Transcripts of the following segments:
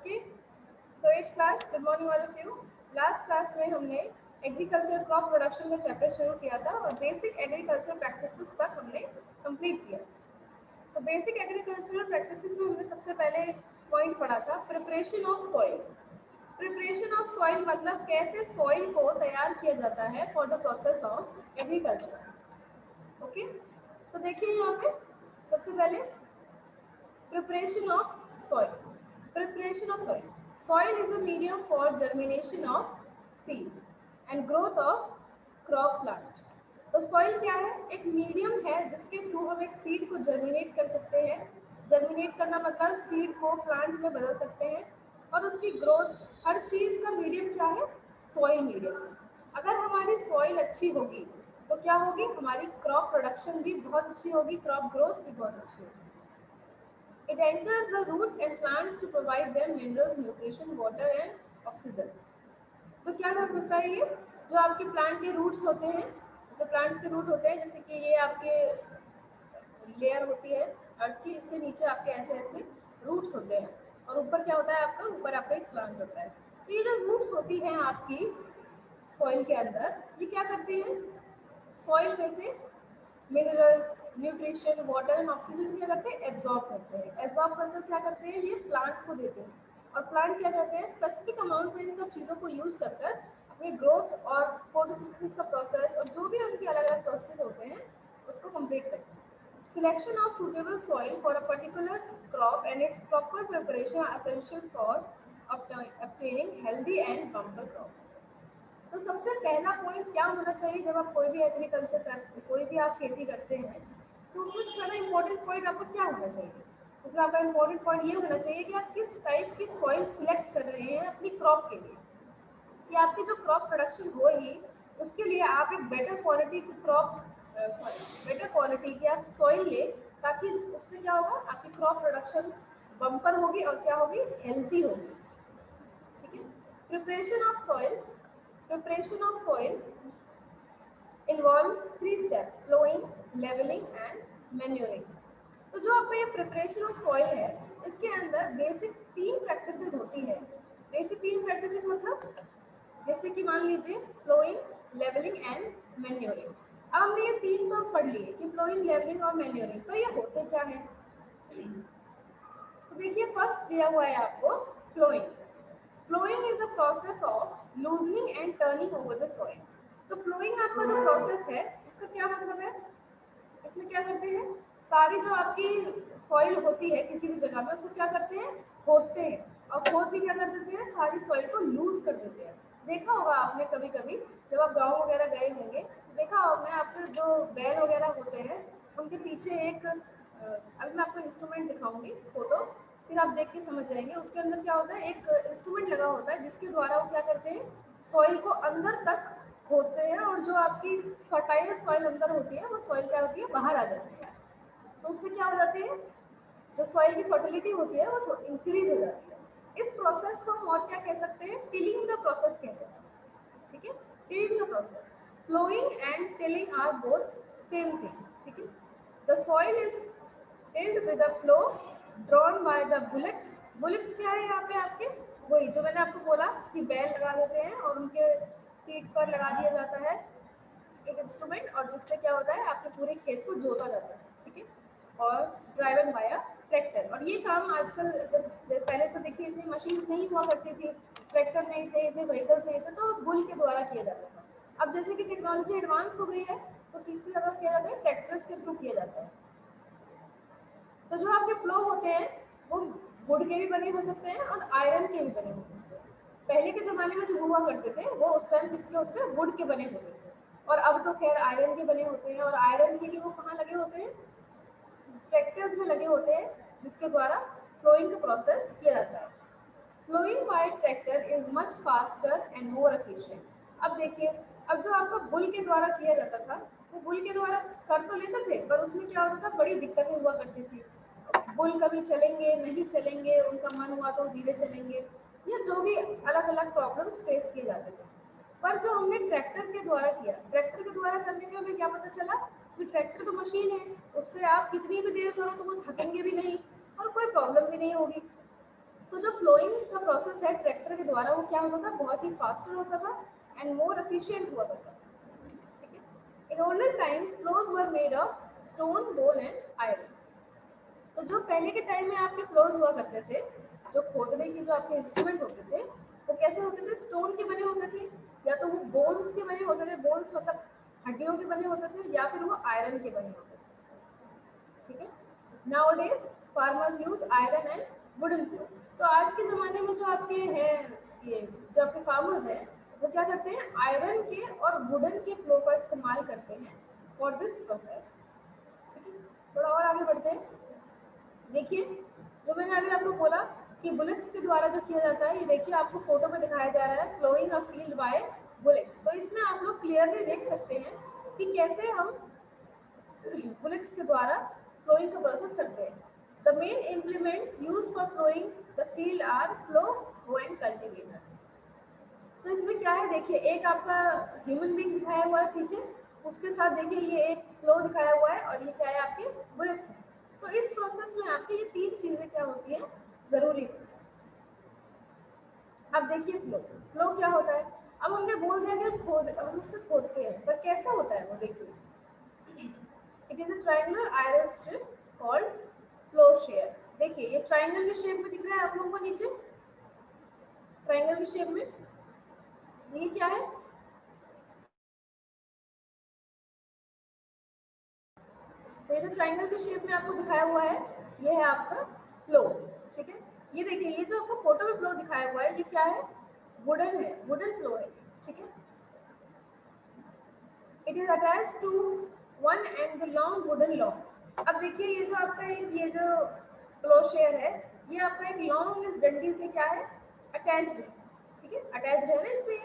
Okay, so it's class, good morning all of you. Last class में हमने agriculture crop production का chapter शुरू किया था और बेसिक एग्रीकल्चर प्रैक्टिसेस तक हमने कंप्लीट किया। तो बेसिक एग्रीकल्चरल प्रैक्टिसेस में हमने सबसे पहले पॉइंट पढ़ा था preparation of soil. Preparation of soil मतलब कैसे सॉइल को तैयार किया जाता है for the process of agriculture. Okay, तो देखिए यहाँ पे सबसे पहले preparation of soil. Preparation of soil. Soil is a medium for germination of seed and growth of crop plant. तो सॉइल क्या है? एक मीडियम है जिसके थ्रू हम एक सीड को जर्मिनेट कर सकते हैं। जर्मिनेट करना मतलब सीड को प्लांट में बदल सकते हैं और उसकी ग्रोथ, हर चीज़ का मीडियम क्या है? Soil medium. अगर हमारी सॉइल अच्छी होगी तो क्या होगी? हमारी क्रॉप प्रोडक्शन भी बहुत अच्छी होगी, क्रॉप ग्रोथ भी बहुत अच्छी होगी। It enters the root and plants to provide them minerals, nutrition, water and oxygen. तो क्या कर सकता है ये? जो आपके प्लांट के रूट्स होते हैं, जो प्लांट्स के रूट होते हैं, जैसे कि ये आपके लेयर होती है अर्थ की, इसके नीचे आपके ऐसे ऐसे रूट्स होते हैं और ऊपर क्या होता है आपका? ऊपर आपका एक प्लांट होता है। तो ये जो रूट्स होती हैं आपकी सॉइल के अंदर, ये क्या करती हैं? सॉइल में से minerals, nutrition, water and oxygen क्या करते हैं? एब्जॉर्ब करते हैं। एब्जॉर्ब करकर क्या करते हैं? ये प्लांट को देते हैं और प्लांट क्या करते हैं? स्पेसिफिक अमाउंट में इन सब चीज़ों को यूज़ कर कर अपनी ग्रोथ और फोटोसिंथेसिस का प्रोसेस और जो भी उनके अलग अलग प्रोसेस होते हैं उसको कंप्लीट करते हैं। Selection of suitable soil for a particular crop and its proper preparation are essential for obtaining healthy and bumper crop. तो सबसे पहला पॉइंट क्या होना चाहिए जब आप कोई भी एग्रीकल्चर करते, कोई भी आप खेती करते हैं, तो उसमें सबसे ज़्यादा इंपॉर्टेंट पॉइंट आपको क्या होना चाहिए? उसमें आपका इंपॉर्टेंट पॉइंट ये होना चाहिए कि आप किस टाइप की सॉइल सिलेक्ट कर रहे हैं अपनी क्रॉप के लिए, कि आपकी जो क्रॉप प्रोडक्शन होगी उसके लिए आप एक बेटर क्वालिटी की बेटर क्वालिटी की आप सॉइल लें, ताकि उससे क्या होगा? आपकी क्रॉप प्रोडक्शन बम्पर होगी और क्या होगी? हेल्थी होगी। ठीक है। Preparation of soil involves 3 step: ploughing, levelling and manuring. तो जो आपका ये प्रिपरेशन ऑफ सॉइल है, इसके अंदर बेसिक 3 प्रैक्टिसेस होती है। बेसिक 3 प्रैक्टिसेस मतलब जैसे कि मान लीजिए प्लोइंग, लेवलिंग एंड मैन्योरिंग। अब हमने ये 3 तो पढ़ लिए कि प्लोइंग, लेवलिंग और मैन्योरिंग, पर ये होते क्या है? तो देखिए फर्स्ट दिया हुआ है आपको ploughing. Ploughing is the process of loosening and turning over the soil. तो प्लोइंग आपका जो प्रोसेस है, इसका क्या मतलब है? इसमें क्या करते हैं? सारी जो आपकी सॉइल होती है किसी भी जगह में, उसको क्या करते हैं? खोदते हैं और खोद के क्या कर देते हैं? सारी सॉइल को लूज कर देते हैं। देखा होगा आपने कभी कभी जब आप गाँव वगैरह गए होंगे, देखा होगा आपके जो बैल वगैरह होते हैं उनके पीछे एक अभी मैं आपको इंस्ट्रूमेंट दिखाऊंगी फोटो, फिर आप देख के समझ जाएंगे। उसके अंदर क्या होता है? एक इंस्ट्रूमेंट लगा होता है जिसके द्वारा वो क्या करते हैं? सॉइल को अंदर तक खोदते हैं और जो आपकी फर्टाइल सॉइल अंदर होती है वो सॉइल क्या होती है? बाहर आ जाती है। तो उससे क्या हो जाती है? जो सॉइल की फर्टिलिटी होती है वो इंक्रीज हो जाती है। इस प्रोसेस को हम और क्या कह सकते हैं? टिलिंग द प्रोसेस कह सकते हैं। ठीक है, tilling the process. Ploughing and tilling are both same thing. ठीक है, the soil is tilled with a plough drawn by the bullets. Bullets क्या है यहाँ पे आपके? वही जो मैंने आपको बोला कि बैल लगा देते हैं और उनके पीठ पर लगा दिया जाता है एक इंस्ट्रूमेंट, और जिससे क्या होता है? आपके पूरे खेत को जोता जाता है। ठीक है, और ड्राइवन बाय अ ट्रैक्टर। और ये काम आजकल जब पहले तो देखिए इतनी मशीन्स नहीं हुआ करती थी, ट्रैक्टर नहीं थे, इतने व्हीकल्स नहीं थे, तो बुल के द्वारा किया जाता था। अब जैसे कि टेक्नोलॉजी एडवांस हो गई है तो किसके द्वारा किया जाता है? ट्रैक्टर्स के थ्रू किया जाता है। तो जो आपके प्लो होते हैं वो वुड के भी बने हो सकते हैं और आयरन के भी बने हो सकते हैं। पहले के ज़माने में जो हुआ करते थे वो उस टाइम किसके होते थे? वुड के बने होते थे। और अब तो खैर आयरन के बने होते हैं, और आयरन के लिए वो कहाँ लगे होते हैं? ट्रैक्टर्स में लगे होते हैं, जिसके द्वारा प्लोइंग का प्रोसेस किया जाता है। Ploughing by tractor is much faster and more efficient. अब देखिए, अब जो आपका बुल के द्वारा किया जाता था वो बुल के द्वारा कर तो लेते थे, पर उसमें क्या होता था? बड़ी दिक्कतें हुआ करती थी। बुल कभी चलेंगे नहीं चलेंगे, उनका मन हुआ तो धीरे चलेंगे, या जो भी अलग अलग प्रॉब्लम्स फेस किए जाते थे। पर जो हमने ट्रैक्टर के द्वारा किया, ट्रैक्टर के द्वारा करने में हमें क्या पता चला कि ट्रैक्टर तो मशीन है, उससे आप कितनी भी देर करो तो वो थकेंगे भी नहीं और कोई प्रॉब्लम भी नहीं होगी। तो तो जो प्लोइंग का प्रोसेस है ट्रैक्टर के द्वारा वो क्या होता था, बहुत ही फास्टर होता था एंड मोर एफिशिएंट हुआ करता था, ठीक है। In older times ploughs were made of stone, bone and iron. तो जो पहले के टाइम में आपके प्लोज हुआ करते थे, जो खोदने की जो आपके इंस्ट्रूमेंट होते थे वो कैसे होते थे, स्टोन के बने होते थे, या तो वो बोन्स के बने होते थे, बोन्स मतलब हड्डियों के बने होते थे, या फिर वो आयरन के बने होते थे, ठीक है। Nowadays farmers use iron and wooden plough. तो आज के ज़माने में जो आपके हैं, ये जो आपके फार्मर्स हैं, वो क्या करते हैं, आयरन के और वुडन के प्लो का इस्तेमाल करते हैं फॉर दिस प्रोसेस, ठीक है। थोड़ा और आगे बढ़ते हैं। देखिए जो मैंने अभी आपको बोला कि बुलेट्स के द्वारा जो किया जाता है, ये देखिए आपको फोटो में दिखाया जा रहा है, ploughing a field by bullets. तो इसमें आप लोग क्लियरली देख सकते हैं कि कैसे हम बुलेट्स के द्वारा प्लोइंग का प्रोसेस करते हैं। The main implements use for ploughing the field are plough, hoe and cultivator. तो इसमें क्या है, देखिए एक आपका ह्यूमन बीइंग दिखाया हुआ है पीछे, उसके साथ देखिए ये एक प्लो दिखाया हुआ है, और ये क्या है, आपके बुलेट्स हैं। तो इस प्रोसेस में आपके ये तीन चीजें क्या होती हैं, जरूरी होती है। अब देखिए फ्लो, फ्लो क्या होता है। अब हमने बोल दिया कि हम उससे खोदते हैं, पर कैसा होता है वो देखिए। It is a triangular iron strip called flow share. देखिए ये ट्रायंगल के शेप में दिख रहा है आप लोगों को नीचे, ट्रायंगल के शेप में, ये क्या है, तो ये जो ट्रायंगल के शेप में आपको दिखाया हुआ है, ये है आपका फ्लो, ठीक है। ये देखिए ये जो आपको फोटो में फ्लो दिखाया हुआ है, ये क्या है, वुडन है, वुडन फ्लो है, ठीक है। It is attach to one end the long wooden long. अब देखिए ये जो आपका एक ये जो फ्लो शेयर है, ये आपका एक लॉन्ग इस डंडी से क्या है, अटैच्ड है, ठीक है, अटैच्ड है ना इससे।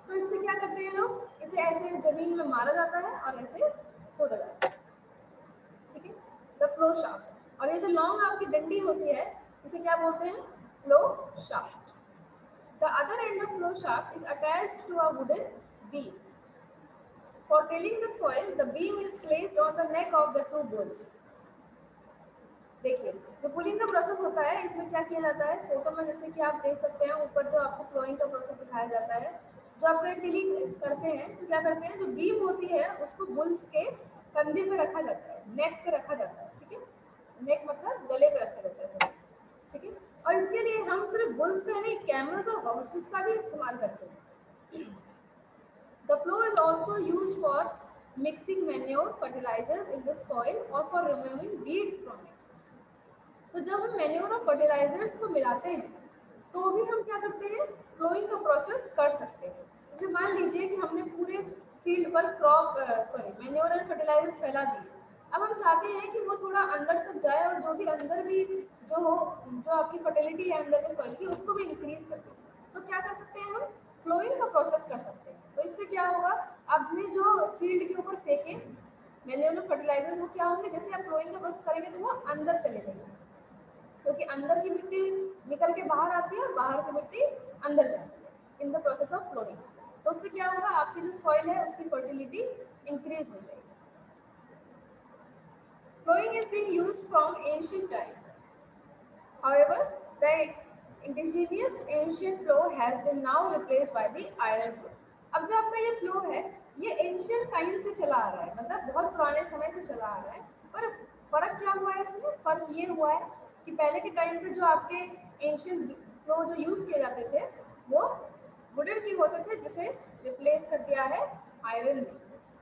तो इससे क्या करते हैं लोग, इसे ऐसे जमीन में मारा जाता है और ऐसे खोदा जाता है, ठीक है, द फ्लो शाफ्ट। और ये जो लॉन्ग आपकी डंडी होती है, इसे क्या बोलते हैं, plough shaft. The other end of plough shaft is attached to a wooden beam. For tilling the soil, the beam is placed on the neck of the two bulls. देखिए जो पुलिंग का प्रोसेस होता है, इसमें क्या किया जाता है, फोटो में जैसे कि आप देख सकते हैं, ऊपर जो आपको फ्लोइंग का प्रोसेस दिखाया जाता है, जो आपका टिलिंग करते हैं तो क्या करते हैं, जो बीम होती है उसको बुल्स के कंधे पे रखा जाता है, नेक पे रखा जाता है, ठीक है, नेक मतलब गले पे रखा जाता है सर, ठीक है। और इसके लिए हम सिर्फ बुल्स का नहीं, कैमल्स और हॉर्सेस का भी इस्तेमाल करते हैं। The flow is also used for mixing manure, fertilizers in the soil or for removing weeds from it. तो जब हम मैन्योर और फर्टिलाइजर्स को मिलाते हैं तो भी हम क्या करते हैं, फ्लोइंग का प्रोसेस कर सकते हैं। जैसे मान लीजिए कि हमने पूरे फील्ड पर मैन्योर और फर्टिलाइजर्स फैला दिए, अब हम चाहते हैं कि वो थोड़ा अंदर तक जाए और जो भी अंदर भी जो आपकी फर्टिलिटी है अंदर के सॉइल की, उसको भी इंक्रीज कर दे। तो क्या कर सकते हैं, हम फ्लोइंग का प्रोसेस कर सकते हैं। तो इससे क्या होगा, आपने जो फील्ड के ऊपर फेंके मैन्योर फर्टिलाइजर्स, वो क्या होंगे, जैसे आप फ्लोइंग का प्रोसेस करेंगे तो वो अंदर चले जाएंगे, क्योंकि अंदर की मिट्टी निकल के बाहर आती है और बाहर की मिट्टी अंदर जाती है in the process of ploughing. तो उससे क्या होगा, आपकी जो सॉइल है उसकी फर्टिलिटी इंक्रीज हो जाएगी। Following is being used from ancient time, however the indigenous ancient flow has been now replaced by the iron flow। अब जो आपका ये फ्लो है, ये एंशिएंट टाइम से चला आ रहा है, मतलब बहुत पुराने समय से चला आ रहा है। पर फर्क क्या हुआ है इसमें, फर्क ये हुआ है कि पहले के टाइम पे जो आपके एंशिएंट फ्लो जो यूज किए जाते थे वो वुडन की होते थे, जिसे रिप्लेस कर दिया है आयरन ने,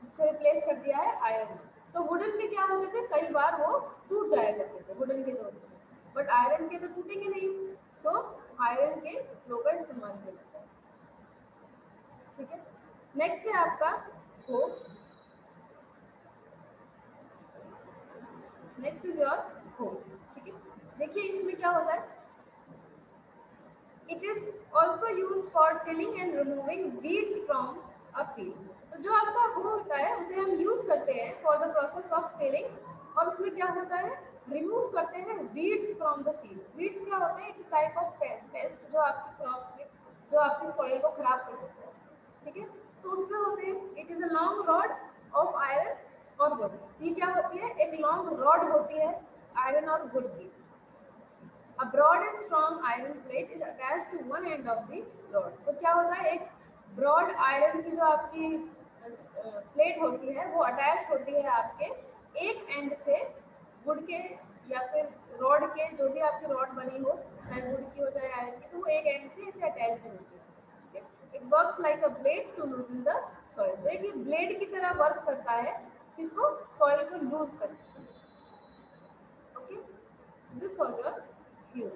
जिसे रिप्लेस कर दिया है आयरन ने। तो वुडन के क्या होते थे, कई बार वो टूट जाया करते थे वुडन के जो होते थे, बट आयरन के तो टूटेंगे नहीं, सो आयरन के फ्लो का इस्तेमाल किया जाता है, ठीक है। नेक्स्ट है आपका हो, नेक्स्ट इज योर हो, ठीक है। देखिए इसमें क्या होता है, it is also use for tilling and removing weeds from a field. तो जो आपका हो होता है उसे हम यूज करते हैं for the process of tilling, और उसमें क्या होता है, रिमूव करते हैं weeds from the field. Weeds क्या होते हैं, इट्स टाइप ऑफ पेस्ट जो आपकी क्रॉप में, जो आपकी सॉइल को खराब कर सकते हैं, ठीक है। तो उसमें होते हैं, it is a long rod of iron और वुड। ये क्या होती है, एक लॉन्ग रॉड होती है आयरन और वुड की, A broad and strong iron plate is attached to one end of the rod. तो क्या होता है, एक ब्रॉड आयरन की जो आपकी प्लेट होती है वो अटैच होती है आपके एक एंड से वुड के या फिर रॉड के, जो भी आपकी रॉड बनी हो, चाहे वुड की हो चाहे आयरन की, तो वो एक एंड से इसे अटैच होती है। It works like a blade to loosen the soil. तो एक ब्लेड की तरह वर्क करता है, किसको, सॉइल को लूज करके। Okay, this was your Q.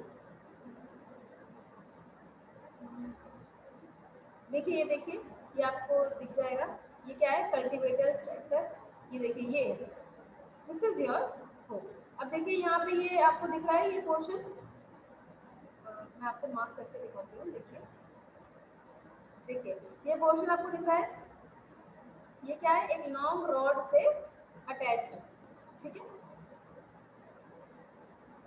देखिए, ये देखिए, ये आपको दिख जाएगा, ये क्या है, कल्टीवेटर ट्रैक्टर। ये देखिए, ये दिस इज योर होप। अब देखिए यहाँ पे ये आपको दिख रहा है, ये पोर्शन मैं आपको मार्क करके दिखाती हूँ। देखिए देखिए, ये पोर्शन आपको दिख रहा है, ये क्या है, एक लॉन्ग रॉड से अटैच्ड, ठीक है।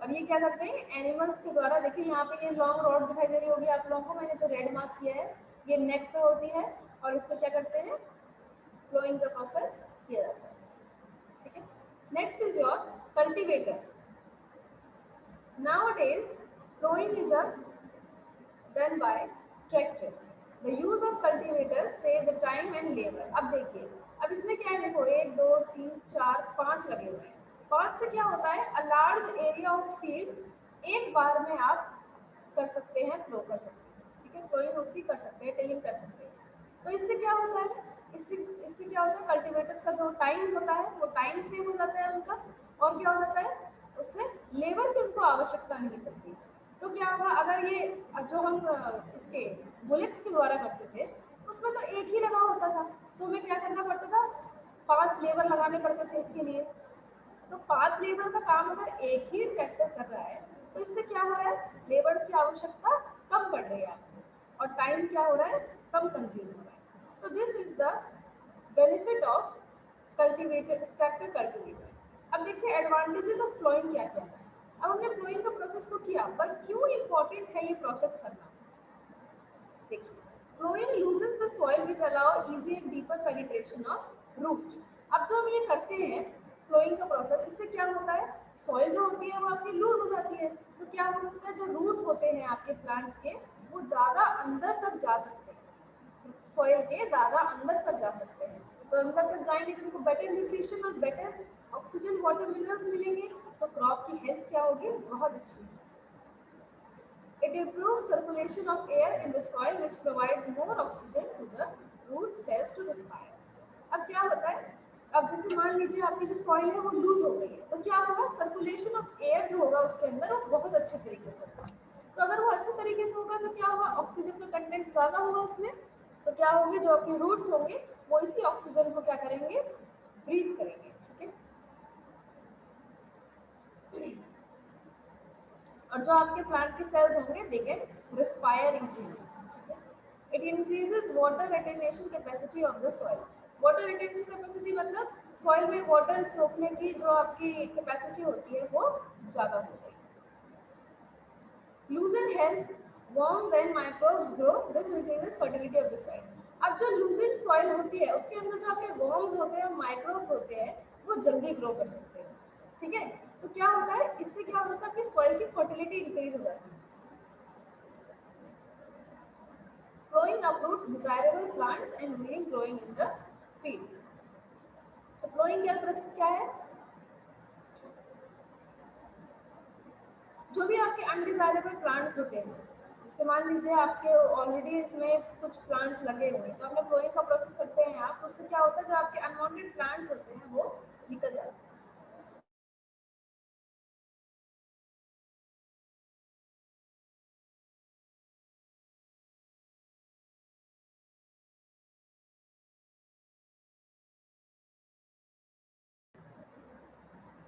और ये क्या करते हैं, एनिमल्स के द्वारा। देखिए यहाँ पे ये लॉन्ग रॉड दिखाई दे रही होगी आप लोगों को, मैंने जो रेड मार्क किया है, ये नेक पे होती है और इससे क्या करते हैं, फ्लोइंग का प्रोसेस किया जाता है, ठीक है। Next is your cultivator. Nowadays, plowing is done by tractors. The use of cultivators save the time and labor. अब देखिए, अब इसमें क्या है, देखो 1 2 3 4 5 लगे हुए हैं। 5 से क्या होता है, a large area of field एक बार में आप कर सकते हैं, फ्लो कर सकते हैं, ठीक है। फ्लोइंग उसकी कर सकते हैं, टिलिंग कर सकते हैं। तो इससे क्या होता है, इससे इससे क्या होता है, कल्टीवेटर्स का जो टाइम होता है वो टाइम सेव हो जाता है उनका। और क्या हो जाता है, उससे लेबर की उनको आवश्यकता नहीं पड़ती। तो क्या होगा, अगर ये जो हम इसके बुलेट्स के द्वारा करते थे, उसमें तो एक ही लगाव होता था, तो हमें क्या करना पड़ता था, 5 लेबर लगाने पड़ते थे इसके लिए। तो 5 लेबर का काम अगर एक ही ट्रैक्टर कर रहा है, तो इससे क्या हो रहा है, लेबर की आवश्यकता कम पड़ रही है आपको, और टाइम क्या हो रहा है, कम कंज्यूम हो रहा है। तो this is the benefit of cultivator, tractor cultivator. अब देखिए एडवांटेजेस ऑफ फ्लोइंग क्या क्या है। अब हमने फ्लोइंग का प्रोसेस तो किया, पर क्यों इंपॉर्टेंट है ये प्रोसेस करना। देखिए, ploughing loosens the soil which allow easy and deeper penetration of root. अब जो हम ये करते हैं फ्लोइंग का प्रोसेस, इससे क्या होता है, सॉइल जो होती है वो आपकी लूज हो जाती है। तो क्या हो सकता है, जो रूट होते हैं आपके प्लांट के, वो ज़्यादा अंदर तक जा सकते हैं, सॉइल के ज़्यादा अंदर तक जा सकते हैं। तो अंदर तक जाएंगे तो उनको बेटर न्यूट्रिशन और बेटर ऑक्सीजन वाटर मिनरल्स मिलेंगे, तो क्रॉप की हेल्थ क्या होगी, बहुत अच्छी होगी। It improves circulation of air in the soil which provides more oxygen to the root cells to respire. अब क्या होता है, अब जैसे मान लीजिए आपकी जो सॉइल है वो लूज हो गई है, तो क्या होगा, सर्कुलेशन ऑफ एयर जो होगा उसके अंदर वो बहुत अच्छे तरीके से होगा। तो अगर वो अच्छे तरीके से होगा तो क्या होगा, ऑक्सीजन का कंटेंट ज़्यादा होगा उसमें। तो क्या होंगे, जो आपके रूट्स होंगे वो इसी ऑक्सीजन को क्या करेंगे, ब्रीथ करेंगे, ठीक है। और जो आपके प्लांट के सेल्स होंगे दे कैन रिस्पायर इजीली, ठीक है। It increases water retention capacity of the soil. Water retention capacity मतलब सॉइल में वाटर सोखने की जो आपकी कैपेसिटी होती है वो ज़्यादा हो जाएगी। लूजन health worms and microbes grow, this increases fertility of the soil. अब जो लूजन सॉइल होती है उसके अंदर जो आपके worms होते हैं, माइक्रोब्स होते हैं, वो जल्दी ग्रो कर सकते हैं, ठीक है। तो क्या होता है, इससे क्या होता है कि सॉइल की फर्टिलिटी इंक्रीज हो जाती है। Growing uproots desirable plants and weed growing in the field. तो growing का प्रोसेस क्या है, जो भी आपके अनडिजायरेबल प्लांट्स होते हैं, जैसे मान लीजिए आपके ऑलरेडी इसमें कुछ प्लांट्स लगे हुए हैं, तो आपने ग्रोइंग का प्रोसेस करते हैं आप, तो उससे क्या होता है, जो आपके अनवांटेड प्लांट्स होते हैं वो निकल जाते हैं।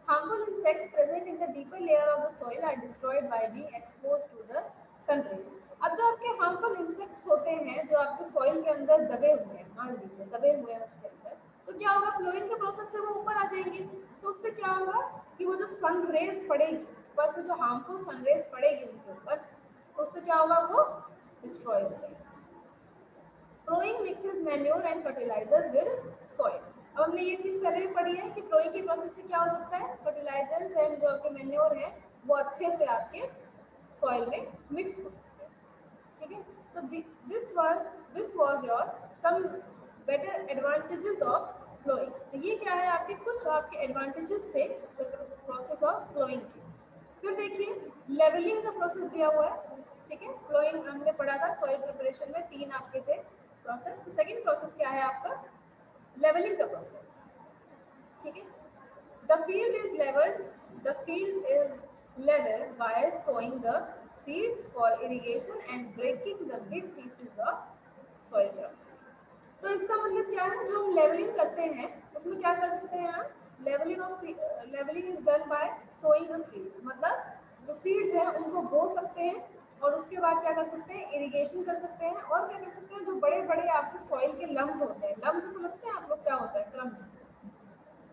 Harmful insects present in the deeper layer of the soil are destroyed by being exposed to the sun rays. अब जो आपके हार्मफुल इंसेक्ट्स होते हैं जो आपके सॉइल के अंदर दबे हुए हैं, मान लीजिए दबे हुए हैं उसके अंदर, तो क्या होगा, फ्लोइंग के प्रोसेस से वो ऊपर आ जाएंगे। तो उससे क्या होगा कि वो जो सन रेज पड़ेगी ऊपर से, जो हार्मफुल सन रेज पड़ेगी उनके ऊपर, तो उससे क्या होगा, वो डिस्ट्रॉय हो जाएगी। Ploughing mixes manure and fertilisers with soil. अब हमने ये चीज़ पहले भी पढ़ी है कि फ्लोइंग की प्रोसेस से क्या हो सकता है, फर्टिलाइजर्स एंड जो आपके मैन्योर है वो अच्छे से आपके सॉइल में मिक्स हो सकते हैं। ठीक है, तो this was your some better advantages of ploughing. तो ये क्या है, आपके कुछ आपके एडवांटेजेस थे प्रोसेस ऑफ फ्लोइंग के। फिर देखिए लेवलिंग का प्रोसेस दिया हुआ है। ठीक है, फ्लोइंग हमने पढ़ा था सॉइल प्रिपरेशन में, 3 आपके थे प्रोसेस। तो सेकंड प्रोसेस क्या है आपका, लेवलिंग का प्रोसेस। ठीक है, the field is leveled. The field is leveled by sowing the seeds for irrigation and breaking the big pieces of soil crumbs. तो इसका मतलब क्या है, जो हम लेवलिंग करते हैं उसमें क्या कर सकते हैं आप, levelling is done by sowing the seeds. मतलब जो सीड्स हैं उनको बो सकते हैं और उसके बाद क्या कर सकते हैं, इरिगेशन कर सकते हैं। और क्या कर सकते हैं, जो बड़े बड़े आपके सॉइल के लम्स होते हैं, लम्स समझते हैं आप लोग क्या होता है, क्रम्स,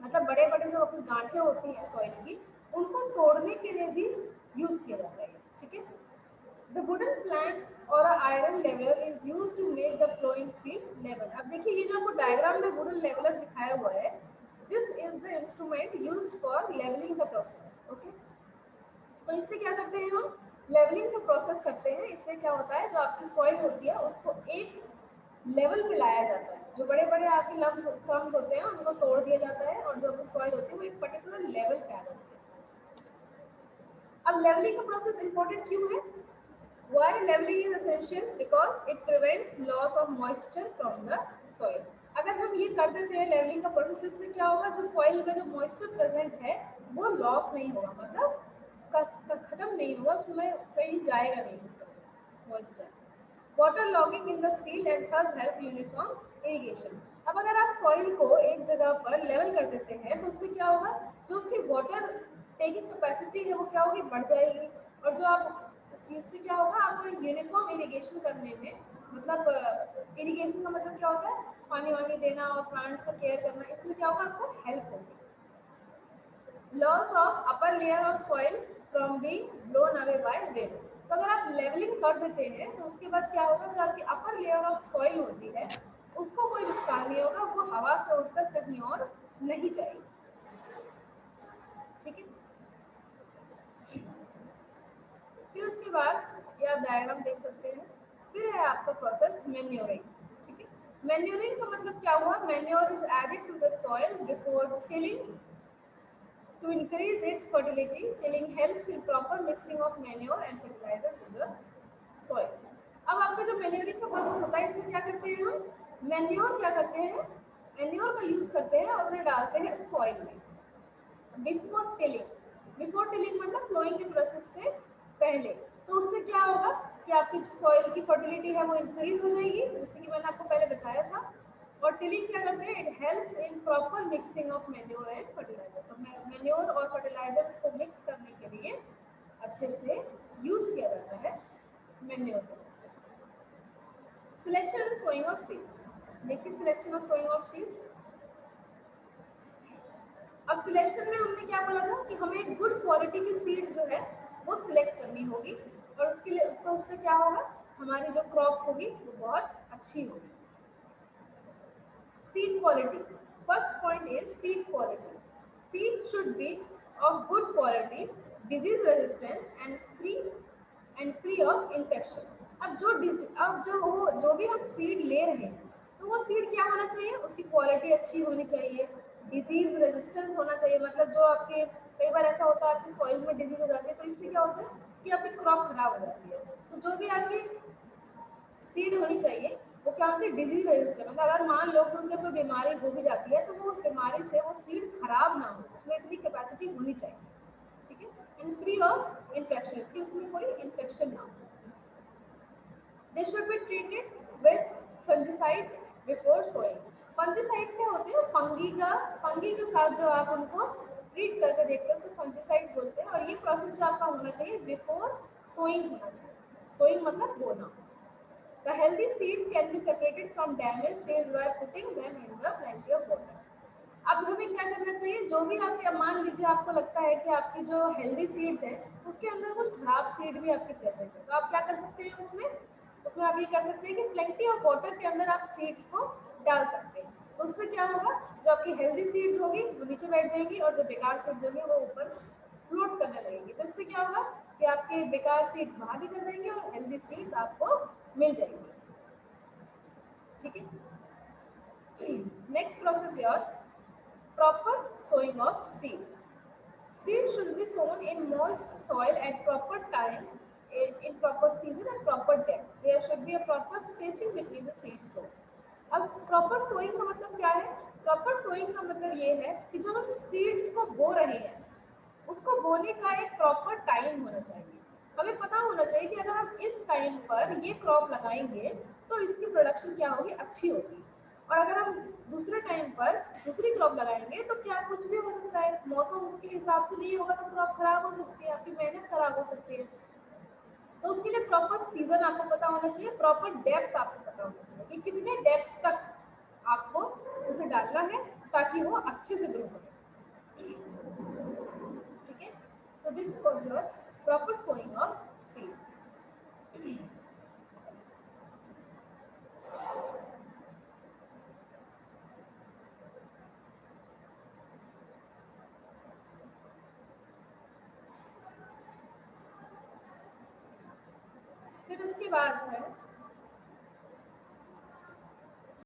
मतलब बड़े बड़े जो अपनी गांठें होती हैं सॉइल की, उनको तोड़ने के लिए भी यूज किया जाता है। ठीक है, द वुडन प्लैंक और iron leveller is use to make the ploughing field level. अब देखिए ये जो आपको डायग्राम में वुडन लेवलर दिखाया हुआ है, this is the instrument used for levelling the process. Okay, तो इससे क्या करते हैं हम, लेवलिंग का प्रोसेस करते हैं। इससे क्या होता है, जो आपकी सॉइल होती है उसको एक लेवल पे लाया जाता है। जो बड़े बड़े आपके क्रम्स होते हैं उनको तोड़ दिया जाता है और जो सॉइल होती है वो एक पर्टिकुलर लेवल पे आ जाती है। अब लेवलिंग का प्रोसेस इंपॉर्टेंट क्यों है, why leveling is essential, because it prevents loss of moisture from the soil. अगर हम ये कर देते हैं लेवलिंग का प्रोसेस, इससे क्या होगा, जो सॉइल में जो मॉइस्चर प्रेजेंट है वो लॉस नहीं होगा, मतलब खत्म नहीं होगा, उसमें कहीं जाएगा नहीं moisture. Water logging in the field and thus help uniform irrigation. अब अगर आप सॉइल को एक जगह पर लेवल कर देते हैं तो उससे क्या होगा, जो उसकी वाटर टेकिंग कैपेसिटी है वो क्या होगी, बढ़ जाएगी। और जो आप इससे क्या होगा, आपको यूनिफॉर्म इरिगेशन करने में, मतलब इरिगेशन का मतलब क्या होता है, पानी वानी देना और प्लांट्स का केयर करना, इसमें क्या होगा, आपको हेल्प होगी। Loss of upper layer of soil from being blown away by wind. तो अगर आप लेवलिंग कर देते हैं तो उसके बाद क्या होगा, जो आपकी अपर लेयर ऑफ सॉइल होती है उसको कोई नुकसान नहीं होगा, वो हवा से उड़कर कहीं और नहीं जाएगी। ठीक है, फिर उसके बाद ये आप डायग्राम देख सकते हैं। फिर है आपका प्रोसेस मैन्योरिंग। ठीक है, मैन्योरिंग का मतलब क्या हुआ, manure is added to the soil before tilling to increase its fertility. Tilling helps in proper mixing of manure and fertilizers with the soil. अब आपका जो मैन्योरिंग का प्रोसेस होता है इसमें क्या करते हैं हम, मैन्योर क्या करते हैं, मैन्योर का यूज करते हैं और उन्हें डालते हैं सॉइल में बिफोर टिलिंग। बिफोर टिलिंग मतलब फ्लोइंग के प्रोसेस से पहले। तो उससे क्या होगा कि आपकी जो सॉइल की फर्टिलिटी है वो इंक्रीज हो जाएगी, जैसे कि मैंने आपको पहले बताया था। और टिलिंग क्या करते हैं, it helps in proper mixing of manure and fertiliser. तो मैन्योर और फर्टिलाइजर्स को मिक्स करने के लिए अच्छे से यूज किया जाता है मैन्योर का process. Selection and sowing of seeds. देखिए selection of sowing of seeds. अब सिलेक्शन में हमने क्या बोला था कि हमें एक गुड क्वालिटी की सीड्स जो है वो सिलेक्ट करनी होगी, और उसके लिए तो उससे क्या होगा, हमारी जो क्रॉप होगी वो बहुत अच्छी होगी। Seed quality. First point is seed quality. Seeds should be of good quality, disease resistance and free of infection. अब जो भी हम सीड ले रहे हैं तो वो सीड क्या होना चाहिए, उसकी क्वालिटी अच्छी होनी चाहिए, डिजीज रेजिस्टेंस होना चाहिए। मतलब जो आपके कई बार ऐसा होता है आपकी सॉइल में डिजीज हो जाती है, तो इससे क्या होता है कि आपकी क्रॉप खराब हो जाती है। तो जो भी आपकी सीड होनी चाहिए वो क्या होती है, डिजीज रेजिस्टेंट। मतलब अगर मान लो कि उसे कोई बीमारी हो भी जाती है तो वो उस बीमारी से वो सीड खराब ना हो, उसमें इतनी कैपेसिटी होनी चाहिए। ठीक है, एंड फ्री ऑफ इन्फेक्शन, कि उसमें कोई इन्फेक्शन ना हो। They should be treated with fungicides before sowing. Fungicides क्या होते हैं, फंगी के साथ जो आप उनको ट्रीट करके देखते हैं उसको फंजीसाइड बोलते हैं। और ये प्रोसेस जो आपका होना चाहिए बिफोर सोइंग होना चाहिए। सोइंग मतलब बोना। The healthy seeds can be separated from damaged seeds by putting them in the plenty of water. अब हमें क्या करना चाहिए, जो भी आपके, मान लीजिए आपको लगता है कि आपकी जो हेल्दी सीड्स हैं उसके अंदर कुछ खराब सीड भी आपके प्रेजेंट है, तो आप क्या कर सकते हैं उसमें आप ये कर सकते हैं कि प्लेंटी ऑफ वाटर के अंदर आप सीड्स को डाल सकते हैं। तो उससे क्या होगा, जो आपकी हेल्दी सीड्स होगी वो नीचे बैठ जाएंगी और जो बेकार सीड्स होंगी वो ऊपर फ्लोट करने लगेंगी। तो इससे क्या होगा, कि आपके बेकार सीड्स बाहर निकल जाएंगे और हेल्दी सीड्स आपको मिल जाएंगे। ठीक है, next process your proper sowing of seed. Seeds should be sown in moist soil at proper time, in proper season and proper depth. There should be a proper spacing between the seed sown. अब proper sowing का मतलब क्या है? Proper sowing का मतलब ये है कि जो हम सीड्स को बो रहे हैं उसको बोने का एक प्रॉपर टाइम होना चाहिए। हमें पता होना चाहिए कि अगर हम इस टाइम पर ये क्रॉप लगाएंगे तो इसकी प्रोडक्शन क्या होगी, अच्छी होगी। और अगर हम दूसरे टाइम पर दूसरी क्रॉप लगाएंगे तो क्या कुछ भी हो सकता है, मौसम उसके हिसाब से नहीं होगा तो क्रॉप खराब हो सकती है, आपकी मेहनत खराब हो सकती है। तो उसके लिए प्रॉपर सीजन आपको पता होना चाहिए, प्रॉपर डेप्थ आपको पता होना चाहिए कि कितने डेप्थ तक आपको उसे डालना है ताकि वो अच्छे से ग्रो करे। ठीक है, तो this was your proper sowing of seed. फिर उसके बाद है